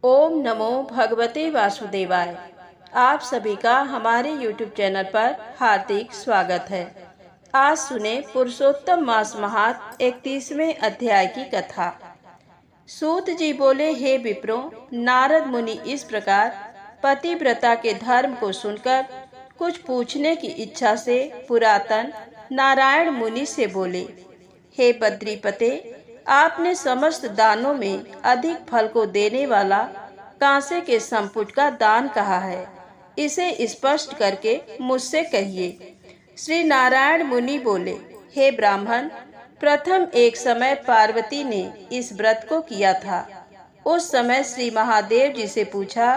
ओम नमो भगवते वासुदेवाय। आप सभी का हमारे YouTube चैनल पर हार्दिक स्वागत है। आज सुने पुरुषोत्तम मास महात्म 31वें अध्याय की कथा। सूत जी बोले, हे विप्रो, नारद मुनि इस प्रकार पतिव्रता के धर्म को सुनकर कुछ पूछने की इच्छा से पुरातन नारायण मुनि से बोले, हे बद्रीपते, आपने समस्त दानों में अधिक फल को देने वाला कांसे के संपुट का दान कहा है, इसे स्पष्ट करके मुझसे कहिए। श्री नारायण मुनि बोले, हे ब्राह्मण, प्रथम एक समय पार्वती ने इस व्रत को किया था। उस समय श्री महादेव जी से पूछा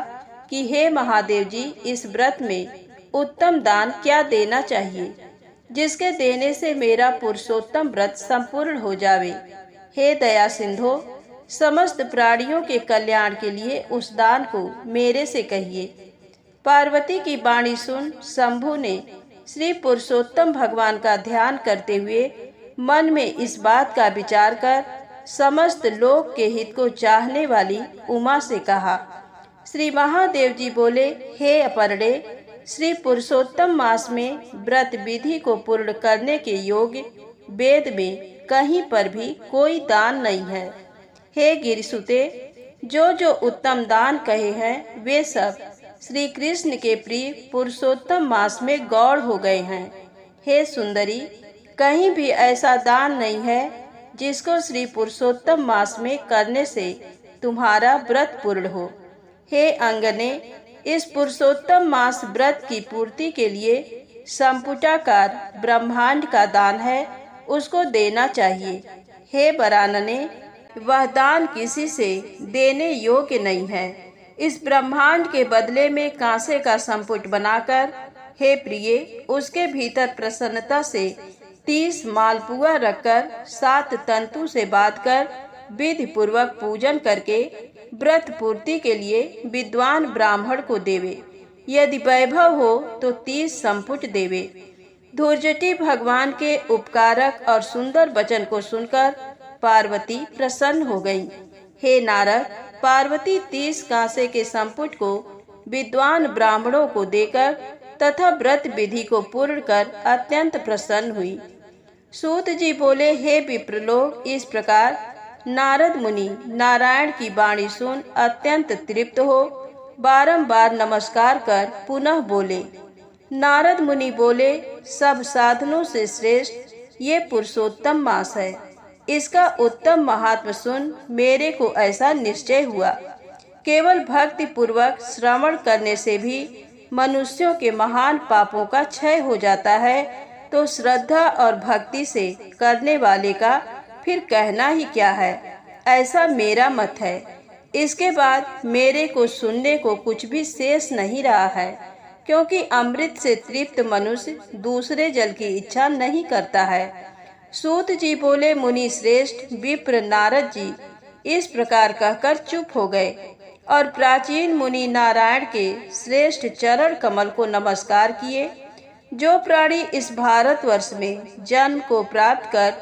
कि हे महादेव जी, इस व्रत में उत्तम दान क्या देना चाहिए, जिसके देने से मेरा पुरुषोत्तम व्रत संपूर्ण हो जावे। हे दया सिंधो, समस्त प्राणियों के कल्याण के लिए उस दान को मेरे से कहिए। पार्वती की वाणी सुन शंभु ने श्री पुरुषोत्तम भगवान का ध्यान करते हुए मन में इस बात का विचार कर समस्त लोक के हित को चाहने वाली उमा से कहा। श्री महादेव जी बोले, हे अपर्णे, श्री पुरुषोत्तम मास में व्रत विधि को पूर्ण करने के योग्य वेद में कहीं पर भी कोई दान नहीं है। हे गिरिसुते, जो उत्तम दान कहे हैं वे सब श्री कृष्ण के प्रिय पुरुषोत्तम मास में गौड़ हो गए हैं। हे सुंदरी, कहीं भी ऐसा दान नहीं है जिसको श्री पुरुषोत्तम मास में करने से तुम्हारा व्रत पूर्ण हो। हे अंगने, इस पुरुषोत्तम मास व्रत की पूर्ति के लिए संपुटाकार ब्रह्मांड का दान है, उसको देना चाहिए। हे वरानने, वह दान किसी से देने योग्य नहीं है। इस ब्रह्मांड के बदले में कांसे का संपुट बनाकर, हे प्रिय, उसके भीतर प्रसन्नता से 30 मालपुआ रखकर 7 तंतु से बांधकर विधि पूर्वक पूजन करके व्रत पूर्ति के लिए विद्वान ब्राह्मण को देवे। यदि वैभव हो तो 30 संपुट देवे। धूर्जटी भगवान के उपकारक और सुंदर वचन को सुनकर पार्वती प्रसन्न हो गई। हे नारद, पार्वती 30 कांसे के संपुट को विद्वान ब्राह्मणों को देकर तथा व्रत विधि को पूर्ण कर अत्यंत प्रसन्न हुई। सूत जी बोले, हे विप्रलोक, इस प्रकार नारद मुनि नारायण की वाणी सुन अत्यंत तृप्त हो बारंबार नमस्कार कर पुनः बोले। नारद मुनि बोले, सब साधनों से श्रेष्ठ ये पुरुषोत्तम मास है। इसका उत्तम महात्म सुन मेरे को ऐसा निश्चय हुआ। केवल भक्ति पूर्वक श्रवण करने से भी मनुष्यों के महान पापों का क्षय हो जाता है, तो श्रद्धा और भक्ति से करने वाले का फिर कहना ही क्या है, ऐसा मेरा मत है। इसके बाद मेरे को सुनने को कुछ भी शेष नहीं रहा है, क्योंकि अमृत से तृप्त मनुष्य दूसरे जल की इच्छा नहीं करता है। सूत जी बोले, मुनि श्रेष्ठ विप्र नारद जी इस प्रकार कहकर चुप हो गए और प्राचीन मुनि नारायण के श्रेष्ठ चरण कमल को नमस्कार किए। जो प्राणी इस भारतवर्ष में जन्म को प्राप्त कर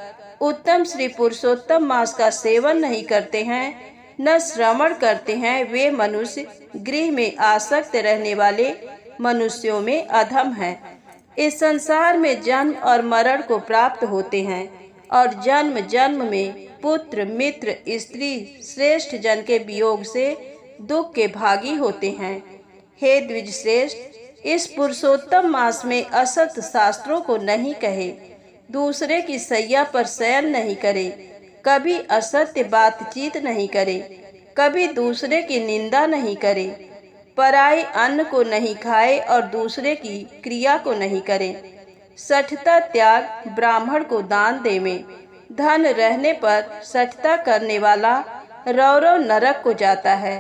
उत्तम श्री पुरुषोत्तम मास का सेवन नहीं करते हैं, न श्रवण करते हैं, वे मनुष्य गृह में आसक्त रहने वाले मनुष्यों में अधम हैं। इस संसार में जन्म और मरण को प्राप्त होते हैं और जन्म जन्म में पुत्र मित्र स्त्री श्रेष्ठ जन के वियोग से दुख के भागी होते हैं। हे द्विज श्रेष्ठ, इस पुरुषोत्तम मास में असत शास्त्रों को नहीं कहे, दूसरे की सैया पर शयन नहीं करे, कभी असत्य बातचीत नहीं करे, कभी दूसरे की निंदा नहीं करे, पराई अन्न को नहीं खाए और दूसरे की क्रिया को नहीं करे, सठता त्याग ब्राह्मण को दान देवे। धन रहने पर सठता करने वाला रौरव नरक को जाता है।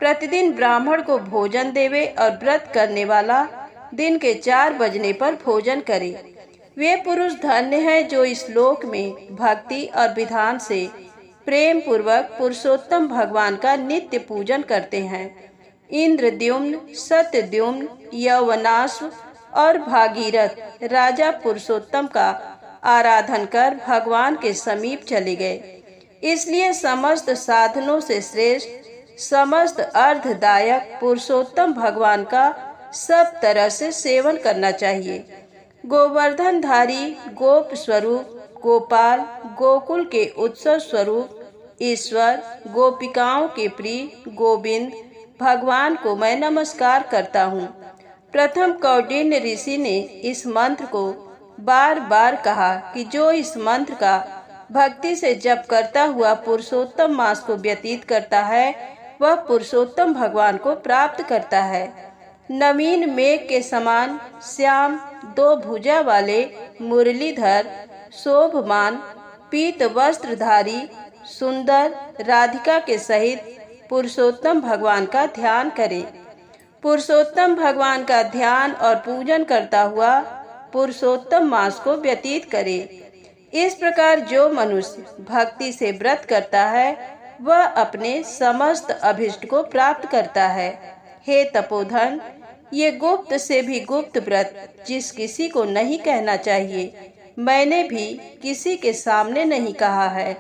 प्रतिदिन ब्राह्मण को भोजन देवे और व्रत करने वाला दिन के 4 बजने पर भोजन करे। वे पुरुष धन्य हैं जो इस लोक में भक्ति और विधान से प्रेम पूर्वक पुरुषोत्तम भगवान का नित्य पूजन करते हैं। इंद्रद्युम्न, सत्यद्युम्न, यौवनाश्व और भागीरथ राजा पुरुषोत्तम का आराधन कर भगवान के समीप चले गए। इसलिए समस्त साधनों से श्रेष्ठ समस्त अर्धदायक पुरुषोत्तम भगवान का सब तरह से सेवन करना चाहिए। गोवर्धनधारी गोप स्वरूप गोपाल, गोकुल के उत्सव स्वरूप ईश्वर, गोपिकाओं के प्रिय गोविंद भगवान को मैं नमस्कार करता हूँ। प्रथम कौंडिन्य ऋषि ने इस मंत्र को बार बार कहा कि जो इस मंत्र का भक्ति से जप करता हुआ पुरुषोत्तम मास को व्यतीत करता है वह पुरुषोत्तम भगवान को प्राप्त करता है। नवीन मेघ के समान श्याम दो भुजा वाले मुरलीधर शोभमान पीत वस्त्रधारी सुंदर राधिका के सहित पुरुषोत्तम भगवान का ध्यान करें। पुरुषोत्तम भगवान का ध्यान और पूजन करता हुआ पुरुषोत्तम मास को व्यतीत करे। इस प्रकार जो मनुष्य भक्ति से व्रत करता है वह अपने समस्त अभिष्ट को प्राप्त करता है। हे तपोधन, ये गुप्त से भी गुप्त व्रत जिस किसी को नहीं कहना चाहिए, मैंने भी किसी के सामने नहीं कहा है।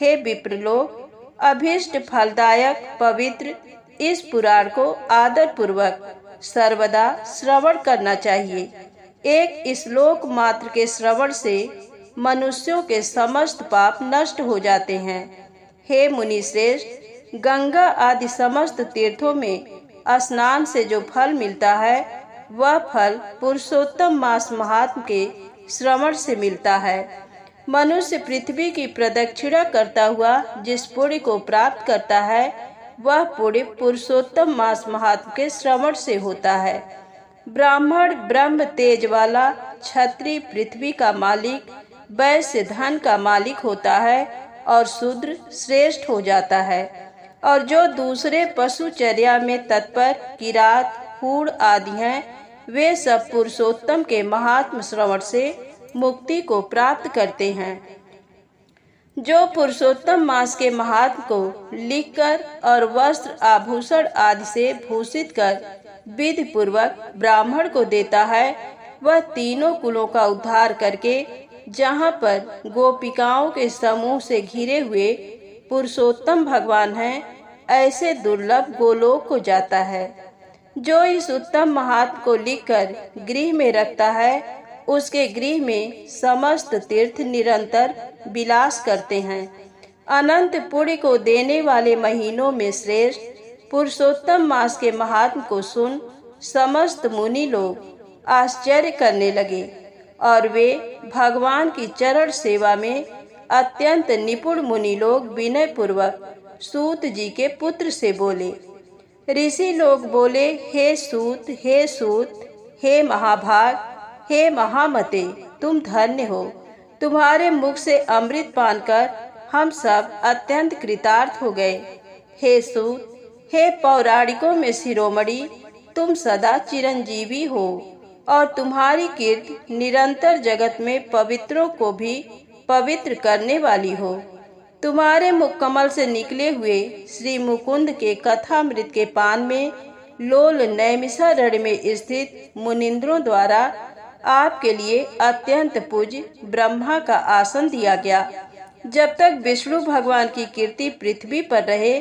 हे विप्रलोक, अभिष्ट फलदायक पवित्र इस पुराण को आदर पूर्वक सर्वदा श्रवण करना चाहिए। एक श्लोक मात्र के श्रवण से मनुष्यों के समस्त पाप नष्ट हो जाते हैं। हे मुनि श्रेष्ठ, गंगा आदि समस्त तीर्थों में स्नान से जो फल मिलता है वह फल पुरुषोत्तम मास महात्म के श्रवण से मिलता है। मनुष्य पृथ्वी की प्रदक्षिणा करता हुआ जिस पुण्य को प्राप्त करता है वह पुण्य पुरुषोत्तम मास महात्म के श्रवण से होता है। ब्राह्मण ब्रह्म तेज वाला, क्षत्रिय पृथ्वी का मालिक, वैश्य धन का मालिक होता है और शूद्र श्रेष्ठ हो जाता है। और जो दूसरे पशुचर्या में तत्पर किरात हूण आदि हैं वे सब पुरुषोत्तम के महात्म श्रवण से मुक्ति को प्राप्त करते हैं। जो पुरुषोत्तम मास के महात्म को लिखकर और वस्त्र आभूषण आदि से भूषित कर विधि पूर्वक ब्राह्मण को देता है वह तीनों कुलों का उद्धार करके जहाँ पर गोपिकाओं के समूह से घिरे हुए पुरुषोत्तम भगवान हैं ऐसे दुर्लभ गोलोक को जाता है। जो इस उत्तम महात्म को लिखकर गृह में रखता है उसके गृह में समस्त तीर्थ निरंतर विलास करते हैं। अनंत पुण्य को देने वाले महीनों में श्रेष्ठ पुरुषोत्तम मास के महात्म को सुन समस्त मुनि लोग आश्चर्य करने लगे और वे भगवान की चरण सेवा में अत्यंत निपुण मुनि लोग विनय पूर्वक सूत जी के पुत्र से बोले। ऋषि लोग बोले, हे सूत, हे सूत, हे महाभाग, हे महामते, तुम धन्य हो। तुम्हारे मुख से अमृत पान कर हम सब अत्यंत कृतार्थ हो गए। हे सूत, हे पौराणिकों में शिरोमणि, तुम सदा चिरंजीवी हो और तुम्हारी कीर्ति निरंतर जगत में पवित्रों को भी पवित्र करने वाली हो। तुम्हारे मुख कमल से निकले हुए श्री मुकुंद के कथामृत के पान में लोल नैमिषारण्य में स्थित मुनिंद्रों द्वारा आपके लिए अत्यंत पूज्य ब्रह्मा का आसन दिया गया। जब तक विष्णु भगवान की कीर्ति पृथ्वी पर रहे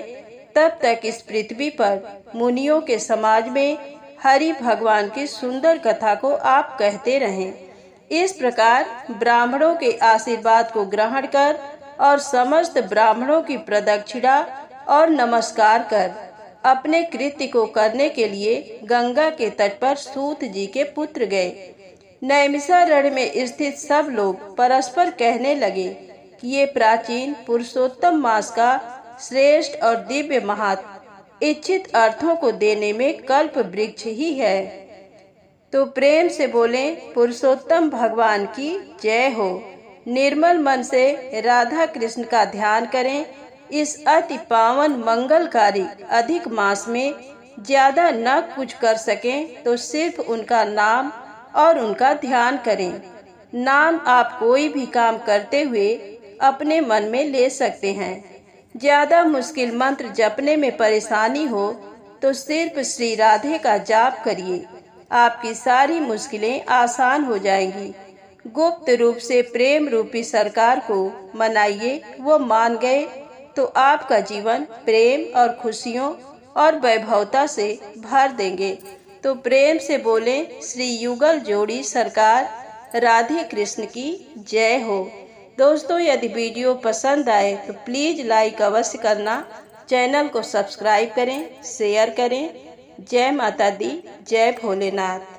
तब तक इस पृथ्वी पर मुनियों के समाज में हरि भगवान की सुंदर कथा को आप कहते रहें। इस प्रकार ब्राह्मणों के आशीर्वाद को ग्रहण कर और समस्त ब्राह्मणों की प्रदक्षिणा और नमस्कार कर अपने कृत्य को करने के लिए गंगा के तट पर सूत जी के पुत्र गए। नैमिषारण्य में स्थित सब लोग परस्पर कहने लगे कि ये प्राचीन पुरुषोत्तम मास का श्रेष्ठ और दिव्य महात्म इच्छित अर्थों को देने में कल्प वृक्ष ही है। तो प्रेम से बोले, पुरुषोत्तम भगवान की जय हो। निर्मल मन से राधा कृष्ण का ध्यान करें। इस अति पावन मंगलकारी अधिक मास में ज्यादा न कुछ कर सकें तो सिर्फ उनका नाम और उनका ध्यान करें। नाम आप कोई भी काम करते हुए अपने मन में ले सकते हैं। ज्यादा मुश्किल मंत्र जपने में परेशानी हो तो सिर्फ श्री राधे का जाप करिए, आपकी सारी मुश्किलें आसान हो जाएंगी। गुप्त रूप से प्रेम रूपी सरकार को मनाइए, वो मान गए तो आपका जीवन प्रेम और खुशियों और वैभवता से भर देंगे। तो प्रेम से बोलें श्री युगल जोड़ी सरकार राधे कृष्ण की जय हो। दोस्तों, यदि वीडियो पसंद आए तो प्लीज़ लाइक अवश्य करना, चैनल को सब्सक्राइब करें, शेयर करें। जय माता दी, जय भोलेनाथ।